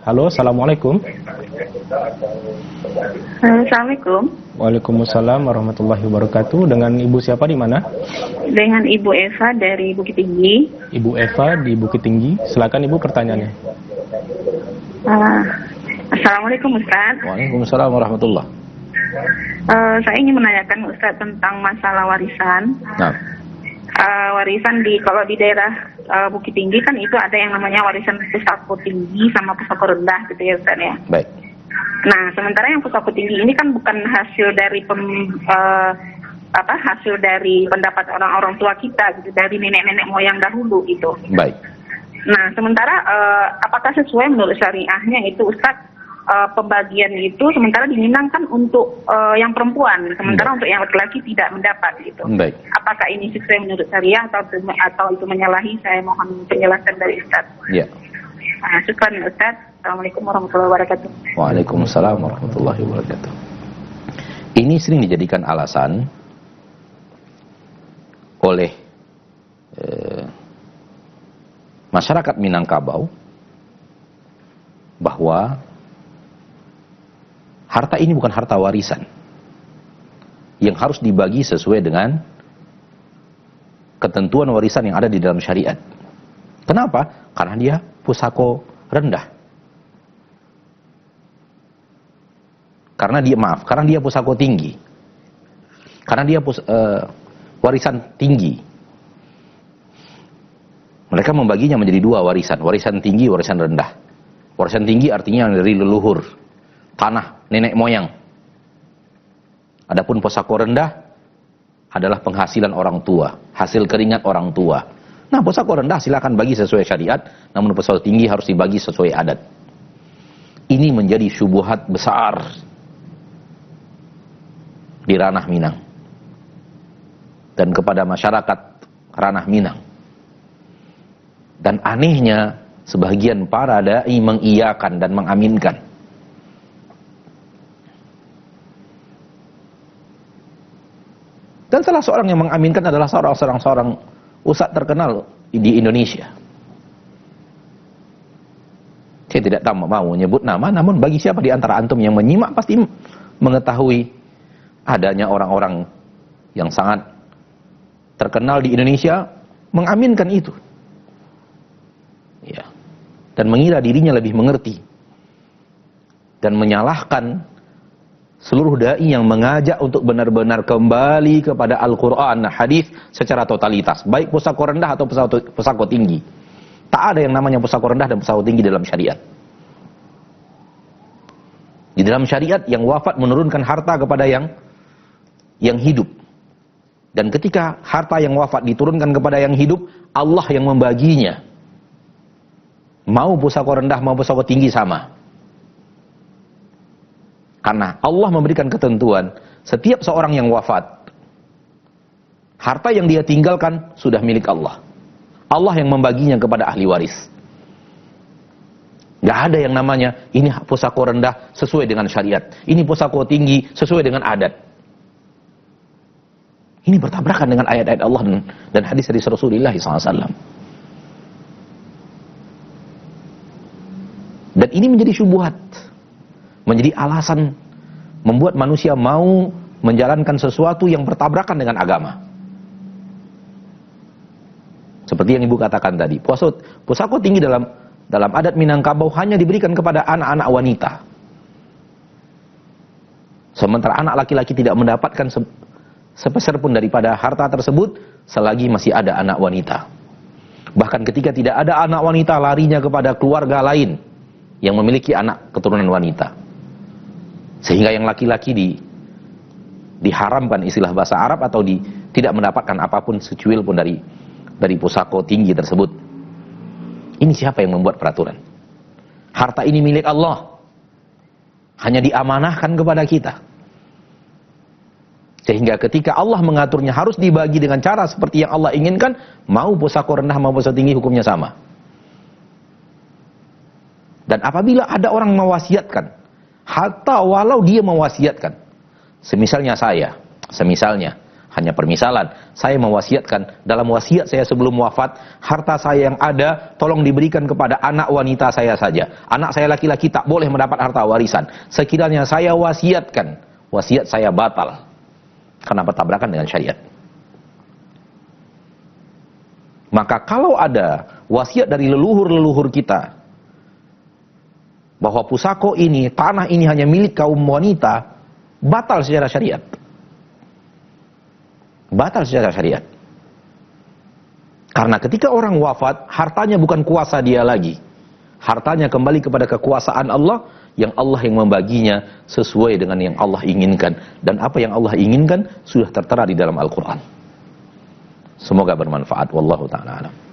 Halo, Assalamualaikum. Assalamualaikum. Waalaikumsalam warahmatullahi wabarakatuh. Dengan Ibu siapa di mana? Dengan Ibu Eva dari Bukit Tinggi. Ibu Eva di Bukit Tinggi. Silakan Ibu pertanyaannya. Assalamualaikum Ustaz. Waalaikumsalam warahmatullahi. Saya ingin menanyakan Ustaz tentang masalah warisan. Nah. Warisan kalau di daerah Bukit Tinggi kan itu ada yang namanya warisan pusako tinggi sama pusako rendah gitu ya Ustaz ya. Baik. Nah, sementara yang pusako tinggi ini kan bukan hasil dari hasil dari pendapat orang-orang tua kita gitu, dari nenek-nenek moyang dahulu gitu. Baik. Nah, sementara apakah sesuai menurut syariahnya itu Ustaz, pembagian itu sementara Minang kan untuk yang perempuan, sementara untuk yang laki-laki tidak mendapat gitu. Baik. Apakah ini sesuai menurut syariah atau itu menyalahi? Saya mohon penjelasan dari Ustaz. Ya. Syukran Ustaz. Assalamualaikum warahmatullahi wabarakatuh. Waalaikumsalam warahmatullahi wabarakatuh. Ini sering dijadikan alasan oleh masyarakat Minangkabau bahwa harta ini bukan harta warisan yang harus dibagi sesuai dengan ketentuan warisan yang ada di dalam syariat. Kenapa? Karena dia pusako rendah. Karena dia pusako tinggi. Karena dia warisan tinggi. Mereka membaginya menjadi dua warisan. Warisan tinggi, warisan rendah. Warisan tinggi artinya dari leluhur, tanah, nenek moyang. Adapun pusako rendah adalah penghasilan orang tua, hasil keringat orang tua. Nah, pusako rendah silakan bagi sesuai syariat, namun pusako tinggi harus dibagi sesuai adat. Ini menjadi syubhat besar di ranah Minang dan kepada masyarakat ranah Minang. Dan anehnya sebagian para dai mengiyakan dan mengaminkan. Dan salah seorang yang mengaminkan adalah seorang ustadz terkenal di Indonesia. Saya tidak tahu mau menyebut nama, namun bagi siapa di antara antum yang menyimak pasti mengetahui adanya orang-orang yang sangat terkenal di Indonesia mengaminkan itu. Ya. Dan mengira dirinya lebih mengerti. Dan menyalahkan seluruh dai yang mengajak untuk benar-benar kembali kepada Al-Quran, hadis secara totalitas. Baik pusako rendah atau pusako tinggi. Tak ada yang namanya pusako rendah dan pusako tinggi dalam syariat. Di dalam syariat yang wafat menurunkan harta kepada yang hidup. Dan ketika harta yang wafat diturunkan kepada yang hidup, Allah yang membaginya. Mau pusako rendah, mau pusako tinggi sama. Karena Allah memberikan ketentuan, setiap seorang yang wafat, harta yang dia tinggalkan sudah milik Allah. Allah yang membaginya kepada ahli waris. Gak ada yang namanya, ini pusako rendah sesuai dengan syariat. Ini pusako tinggi sesuai dengan adat. Ini bertabrakan dengan ayat-ayat Allah dan hadis dari Rasulullah SAW. Dan ini menjadi syubhat. Menjadi alasan membuat manusia mau menjalankan sesuatu yang bertabrakan dengan agama. Seperti yang Ibu katakan tadi. Pusako tinggi dalam adat Minangkabau hanya diberikan kepada anak-anak wanita. Sementara anak laki-laki tidak mendapatkan sepeser pun daripada harta tersebut selagi masih ada anak wanita. Bahkan ketika tidak ada anak wanita, larinya kepada keluarga lain yang memiliki anak keturunan wanita. Sehingga yang laki-laki diharamkan istilah bahasa Arab atau tidak mendapatkan apapun secuil pun dari pusako tinggi tersebut. Ini siapa yang membuat peraturan? Harta ini milik Allah. Hanya diamanahkan kepada kita. Sehingga ketika Allah mengaturnya harus dibagi dengan cara seperti yang Allah inginkan, mau pusako rendah mau pusako tinggi hukumnya sama. Dan apabila ada orang mewasiatkan, hatta walau dia mewasiatkan, semisalnya saya, Hanya permisalan, saya mewasiatkan dalam wasiat saya sebelum wafat, harta saya yang ada tolong diberikan kepada anak wanita saya saja. Anak saya laki-laki tak boleh mendapat harta warisan. Sekiranya saya wasiatkan, wasiat saya batal karena bertabrakan dengan syariat. Maka kalau ada wasiat dari leluhur-leluhur kita bahwa pusako ini, tanah ini hanya milik kaum wanita, batal secara syariat. Batal secara syariat. Karena ketika orang wafat, hartanya bukan kuasa dia lagi. Hartanya kembali kepada kekuasaan Allah, yang Allah yang membaginya sesuai dengan yang Allah inginkan. Dan apa yang Allah inginkan sudah tertera di dalam Al-Quran. Semoga bermanfaat. Wallahu ta'ala alam.